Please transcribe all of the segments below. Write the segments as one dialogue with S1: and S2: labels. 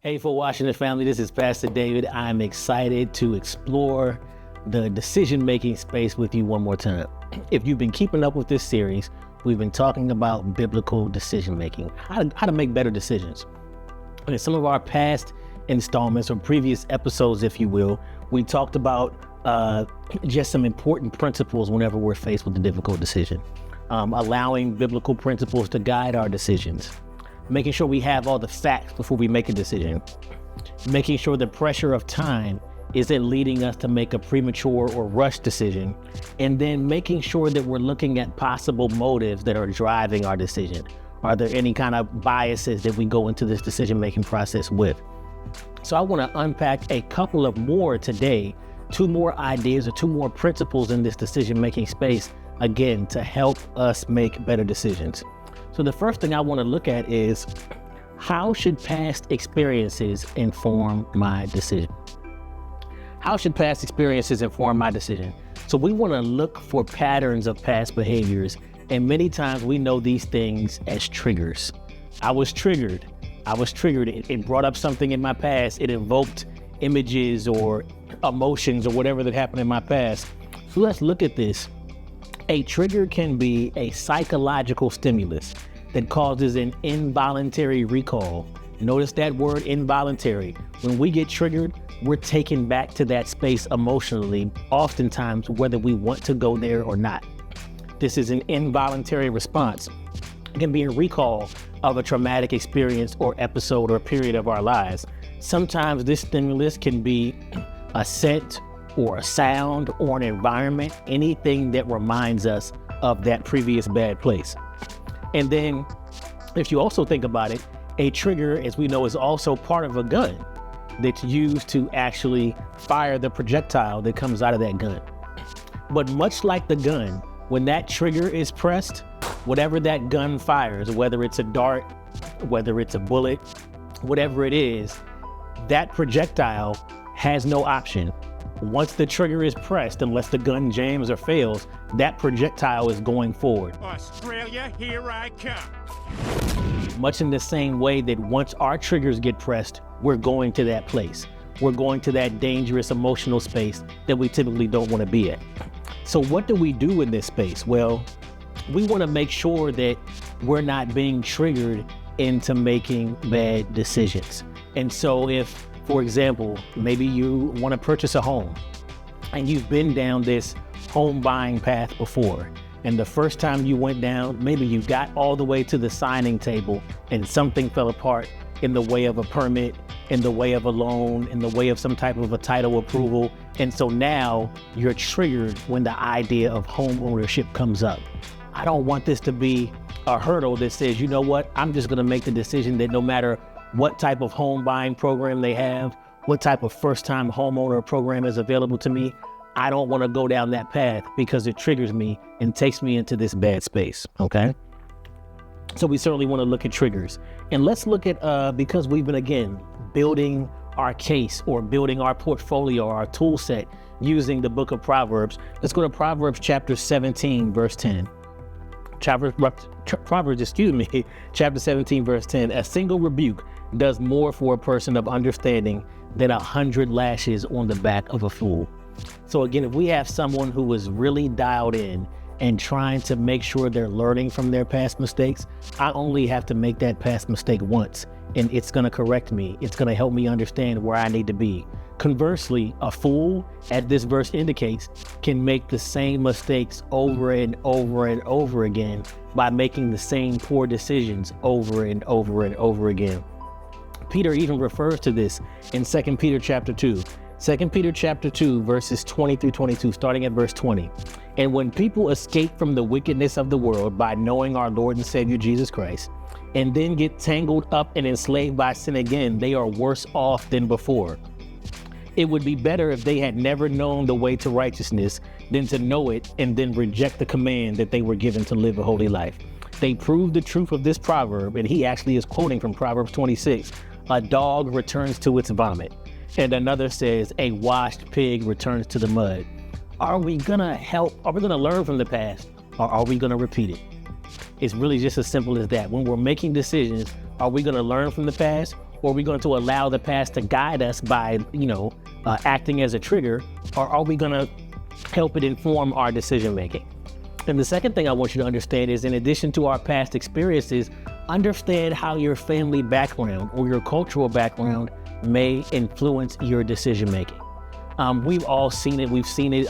S1: Hey, for Washington family, this is Pastor David. I'm excited to explore the decision-making space with you one more time. If you've been keeping up with this series, we've been talking about biblical decision-making, how to make better decisions. And in some of our past installments or previous episodes, if you will, we talked about just some important principles whenever we're faced with a difficult decision, allowing biblical principles to guide our decisions, making sure we have all the facts before we make a decision, making sure the pressure of time isn't leading us to make a premature or rushed decision, and then making sure that we're looking at possible motives that are driving our decision. Are there any kind of biases that we go into this decision-making process with? So I want to unpack a couple of more today, two more ideas or two more principles in this decision-making space, again, to help us make better decisions. So the first thing I want to look at is, how should past experiences inform my decision? How should past experiences inform my decision? So we want to look for patterns of past behaviors, and many times we know these things as triggers. I was triggered. It brought up something in my past. It evoked images or emotions or whatever that happened in my past. So let's look at this. A trigger can be a psychological stimulus that causes an involuntary recall. Notice that word, involuntary. When we get triggered, we're taken back to that space emotionally, oftentimes whether we want to go there or not. This is an involuntary response. It can be a recall of a traumatic experience or episode or period of our lives. Sometimes this stimulus can be a scent or a sound or an environment, anything that reminds us of that previous bad place. And then if you also think about it, a trigger, as we know, is also part of a gun that's used to actually fire the projectile that comes out of that gun. But much like the gun, when that trigger is pressed, whatever that gun fires, whether it's a dart, whether it's a bullet, whatever it is, that projectile has no option. Once the trigger is pressed, unless the gun jams or fails, that projectile is going forward.
S2: Australia, here I come.
S1: Much in the same way that once our triggers get pressed, we're going to that place. We're going to that dangerous emotional space that we typically don't want to be at. So what do we do in this space? Well, we want to make sure that we're not being triggered into making bad decisions. And so if, for example, maybe you want to purchase a home and you've been down this home buying path before, and the first time you went down, maybe you got all the way to the signing table and something fell apart in the way of a permit, in the way of a loan, in the way of some type of a title approval. And so now you're triggered when the idea of home ownership comes up. I don't want this to be a hurdle that says, you know what, I'm just gonna make the decision that no matter what type of home buying program they have, what type of first-time homeowner program is available to me, I don't want to go down that path because it triggers me and takes me into this bad space, okay? So we certainly want to look at triggers. And let's look at, because we've been, again, building our case or building our portfolio, our tool set using the book of Proverbs. Let's go to Proverbs chapter 17, verse 10. Proverbs, chapter 17, verse 10. A single rebuke does more for a person of understanding than 100 lashes on the back of a fool. So again, if we have someone who is really dialed in and trying to make sure they're learning from their past mistakes, I only have to make that past mistake once, and it's going to correct me. It's going to help me understand where I need to be. Conversely, a fool, as this verse indicates, can make the same mistakes over and over and over again by making the same poor decisions over and over and over again. Peter even refers to this in 2 Peter chapter 2. 2 Peter chapter 2, verses 20 through 22, starting at verse 20. And when people escape from the wickedness of the world by knowing our Lord and Savior Jesus Christ, and then get tangled up and enslaved by sin again, they are worse off than before. It would be better if they had never known the way to righteousness than to know it and then reject the command that they were given to live a holy life. They prove the truth of this proverb, and he actually is quoting from Proverbs 26. A dog returns to its vomit, and another says a washed pig returns to the mud. Are we gonna learn from the past, or are we gonna repeat it? It's really just as simple as that. When we're making decisions, are we gonna learn from the past, Or are we going to allow the past to guide us by, acting as a trigger? Or are we going to help it inform our decision making? And the second thing I want you to understand is, in addition to our past experiences, understand how your family background or your cultural background may influence your decision making. We've all seen it. We've seen it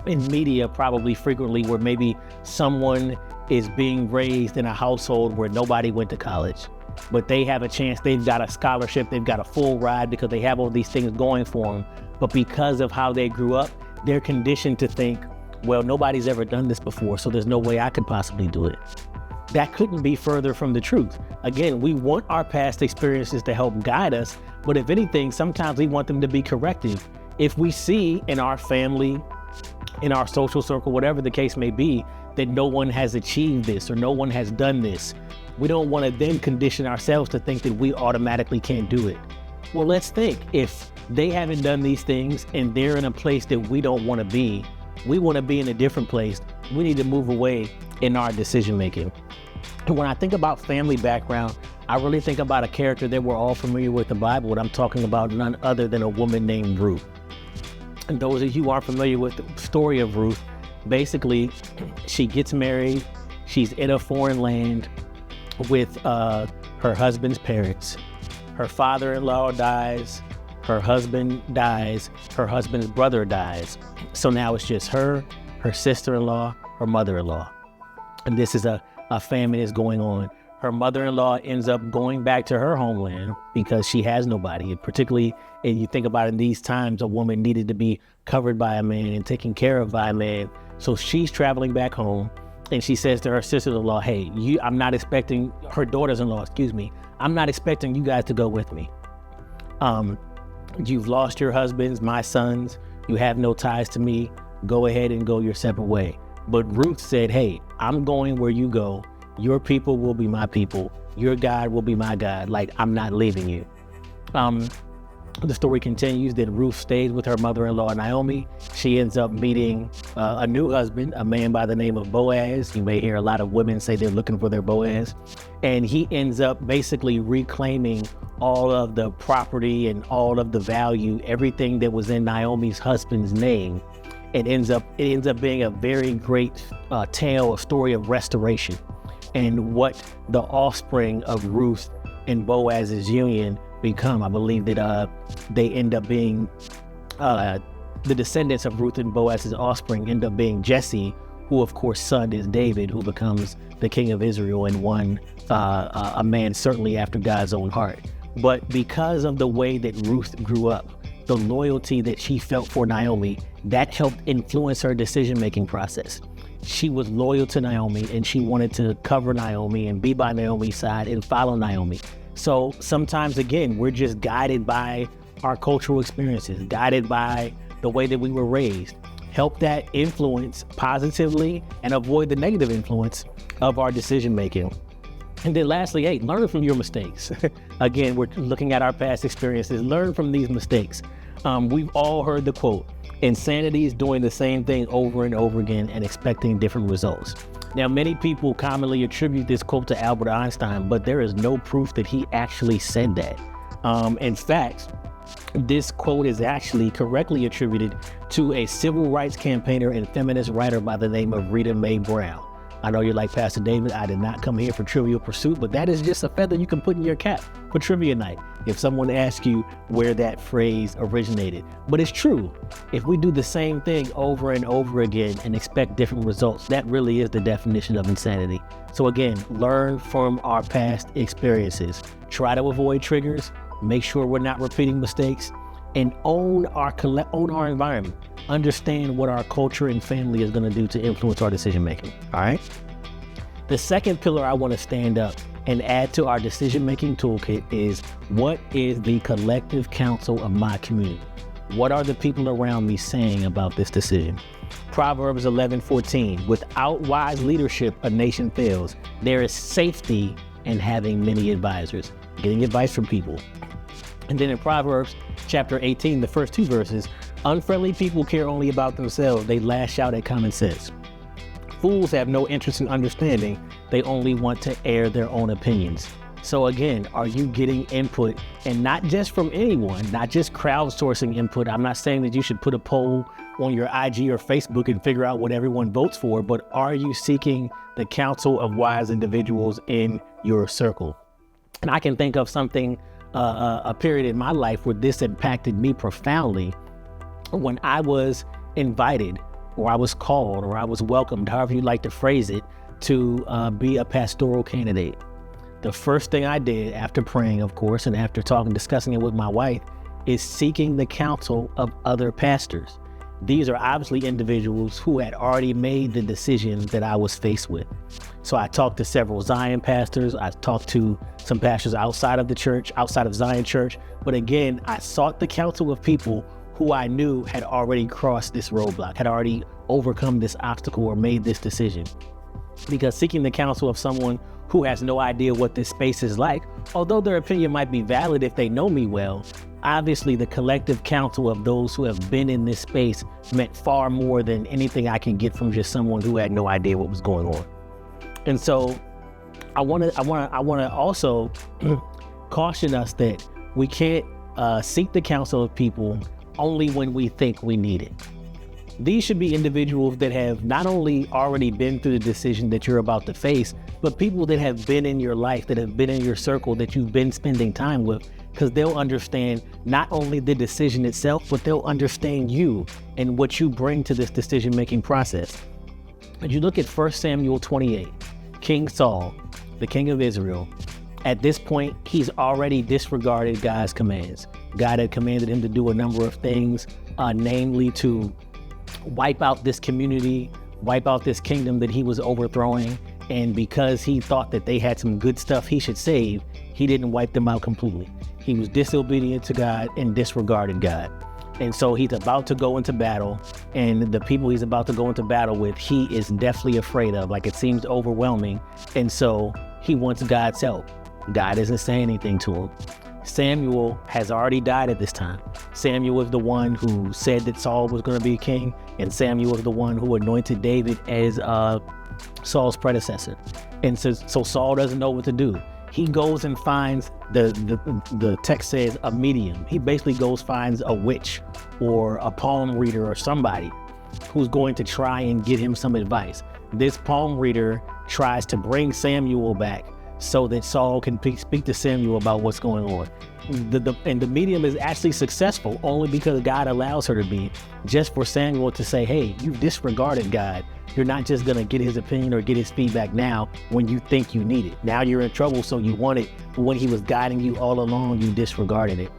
S1: in media probably frequently, where maybe someone is being raised in a household where nobody went to college, but they have a chance. They've got a scholarship, they've got a full ride because they have all these things going for them. But because of how they grew up, they're conditioned to think, well, nobody's ever done this before, so there's no way I could possibly do it. That couldn't be further from the truth. Again, we want our past experiences to help guide us, but if anything, sometimes we want them to be corrective. If we see in our family, in our social circle, whatever the case may be, that no one has achieved this or no one has done this, we don't want to then condition ourselves to think that we automatically can't do it. Well, let's think, if they haven't done these things and they're in a place that we don't want to be, we want to be in a different place, we need to move away in our decision making. And when I think about family background, I really think about a character that we're all familiar with in the Bible, and I'm talking about none other than a woman named Ruth. And those of you who aren't familiar with the story of Ruth, basically, she gets married, she's in a foreign land with her husband's parents. Her father-in-law dies, her husband dies, her husband's brother dies. So now it's just her sister-in-law, her mother-in-law. And this is a famine is going on. Her mother-in-law ends up going back to her homeland because she has nobody. And particularly, and you think about in these times, a woman needed to be covered by a man and taken care of by a man. So she's traveling back home, and she says to her sister-in-law, hey, I'm not expecting, her daughters-in-law, I'm not expecting you guys to go with me. You've lost your husbands, my sons, you have no ties to me, go ahead and go your separate way. But Ruth said, hey, I'm going where you go. Your people will be my people. Your God will be my God. Like, I'm not leaving you. The story continues that Ruth stays with her mother-in-law, Naomi. She ends up meeting a new husband, a man by the name of Boaz. You may hear a lot of women say they're looking for their Boaz. And he ends up basically reclaiming all of the property and all of the value, everything that was in Naomi's husband's name. It ends up being a very great tale, a story of restoration, and what the offspring of Ruth and Boaz's union become. I believe that they end up being, the descendants of Ruth and Boaz's offspring end up being Jesse, who of course son is David, who becomes the king of Israel and a man certainly after God's own heart. But because of the way that Ruth grew up, the loyalty that she felt for Naomi, that helped influence her decision-making process. She was loyal to Naomi, and she wanted to cover Naomi and be by Naomi's side and follow Naomi. So sometimes, again, we're just guided by our cultural experiences, guided by the way that we were raised. Help that influence positively and avoid the negative influence of our decision-making. And then lastly, hey, learn from your mistakes. Again, we're looking at our past experiences. Learn from these mistakes. We've all heard the quote, insanity is doing the same thing over and over again and expecting different results. Now, many people commonly attribute this quote to Albert Einstein, but there is no proof that he actually said that. In fact, this quote is actually correctly attributed to a civil rights campaigner and feminist writer by the name of Rita Mae Brown. I know you're like, Pastor David, I did not come here for Trivial Pursuit, but that is just a feather you can put in your cap for trivia night if someone asks you where that phrase originated. But it's true. If we do the same thing over and over again and expect different results, that really is the definition of insanity. So again, learn from our past experiences. Try to avoid triggers, make sure we're not repeating mistakes, and own our environment. Understand what our culture and family is going to do to influence our decision making. All right. The second pillar I want to stand up and add to our decision making toolkit is, what is the collective counsel of my community? What are the people around me saying about this decision? Proverbs 11:14, without wise leadership, a nation fails. There is safety in having many advisors. Getting advice from people. And then in Proverbs chapter 18, the first two verses, unfriendly people care only about themselves. They lash out at common sense. Fools have no interest in understanding. They only want to air their own opinions. So again, are you getting input, and not just from anyone, not just crowdsourcing input? I'm not saying that you should put a poll on your IG or Facebook and figure out what everyone votes for, but are you seeking the counsel of wise individuals in your circle? And I can think of something, a period in my life where this impacted me profoundly. When I was invited, or I was called, or I was welcomed, however you like to phrase it, to be a pastoral candidate. The first thing I did after praying, of course, and after discussing it with my wife, is seeking the counsel of other pastors. These are obviously individuals who had already made the decision that I was faced with. So I talked to several Zion pastors. I talked to some pastors outside of the church, outside of Zion Church. But again, I sought the counsel of people who I knew had already crossed this roadblock, had already overcome this obstacle or made this decision. Because seeking the counsel of someone who has no idea what this space is like, although their opinion might be valid if they know me well, obviously the collective counsel of those who have been in this space meant far more than anything I can get from just someone who had no idea what was going on. And so I want to also caution us that we can't seek the counsel of people only when we think we need it. These should be individuals that have not only already been through the decision that you're about to face, but people that have been in your life, that have been in your circle, that you've been spending time with, because they'll understand not only the decision itself, but they'll understand you and what you bring to this decision-making process. When you look at 1 Samuel 28, King Saul, the king of Israel, at this point, he's already disregarded God's commands. God had commanded him to do a number of things, namely to wipe out this community, wipe out this kingdom that he was overthrowing. And because he thought that they had some good stuff he should save, he didn't wipe them out completely. He was disobedient to God and disregarded God. And so he's about to go into battle, and the people he's about to go into battle with, he is deathly afraid of. Like, it seems overwhelming. And so he wants God's help. God isn't saying anything to him. Samuel has already died at this time. Samuel was the one who said that Saul was going to be king, and Samuel was the one who anointed David as Saul's predecessor. And so Saul doesn't know what to do. He goes and finds, the text says, a medium. He basically finds a witch or a palm reader or somebody who's going to try and get him some advice. This palm reader tries to bring Samuel back so that Saul can speak to Samuel about what's going on. And the medium is actually successful only because God allows her to be, just for Samuel to say, hey, you disregarded God. You're not just going to get his opinion or get his feedback now when you think you need it. Now you're in trouble, so you want it. But when he was guiding you all along, you disregarded it.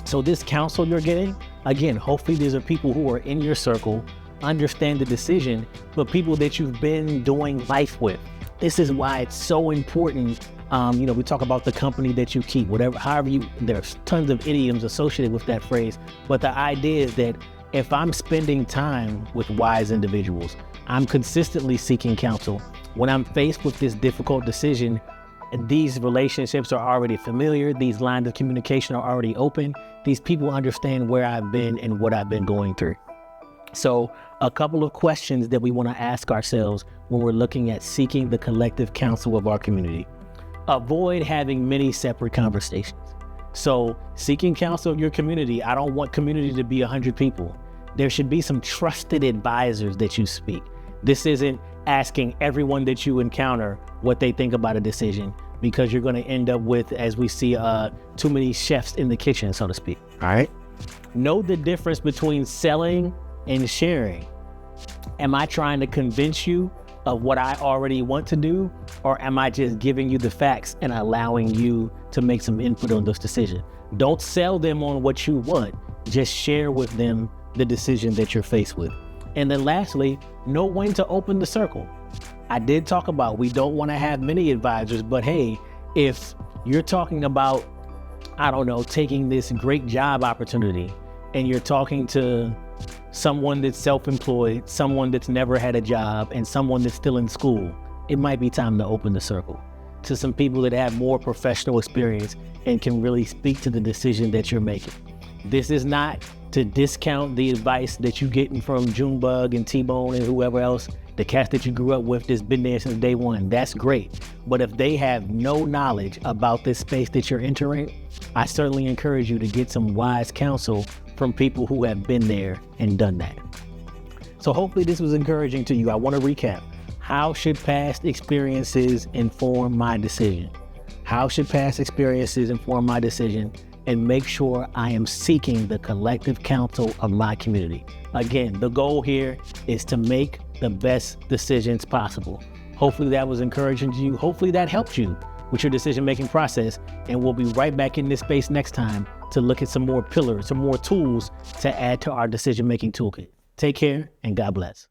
S1: So this counsel you're getting, again, hopefully these are people who are in your circle, understand the decision, but people that you've been doing life with. This is why it's so important. We talk about the company that you keep, there's tons of idioms associated with that phrase. But the idea is that if I'm spending time with wise individuals, I'm consistently seeking counsel. When I'm faced with this difficult decision, these relationships are already familiar. These lines of communication are already open. These people understand where I've been and what I've been going through. So a couple of questions that we want to ask ourselves when we're looking at seeking the collective counsel of our community. Avoid having many separate conversations. So seeking counsel of your community, I don't want community to be 100 people. There should be some trusted advisors that you speak. This isn't asking everyone that you encounter what they think about a decision, because you're going to end up with, as we see, too many chefs in the kitchen, so to speak. All right. Know the difference between selling and sharing. Am I trying to convince you of what I already want to do, or am I just giving you the facts and allowing you to make some input on those decisions? Don't sell them on what you want. Just share with them the decision that you're faced with. And then lastly, know when to open the circle. I did talk about we don't want to have many advisors, but hey, if you're talking about, taking this great job opportunity, and you're talking to someone that's self-employed, someone that's never had a job, and someone that's still in school, it might be time to open the circle to some people that have more professional experience and can really speak to the decision that you're making. This is not to discount the advice that you're getting from Junebug and T-Bone and whoever else. the cats that you grew up with that's been there since day one, that's great. But if they have no knowledge about this space that you're entering, I certainly encourage you to get some wise counsel from people who have been there and done that. So hopefully this was encouraging to you. I want to recap. How should past experiences inform my decision? How should past experiences inform my decision? And make sure I am seeking the collective counsel of my community. Again, the goal here is to make the best decisions possible. Hopefully that was encouraging to you. Hopefully that helped you with your decision-making process. And we'll be right back in this space next time to look at some more pillars, some more tools to add to our decision-making toolkit. Take care and God bless.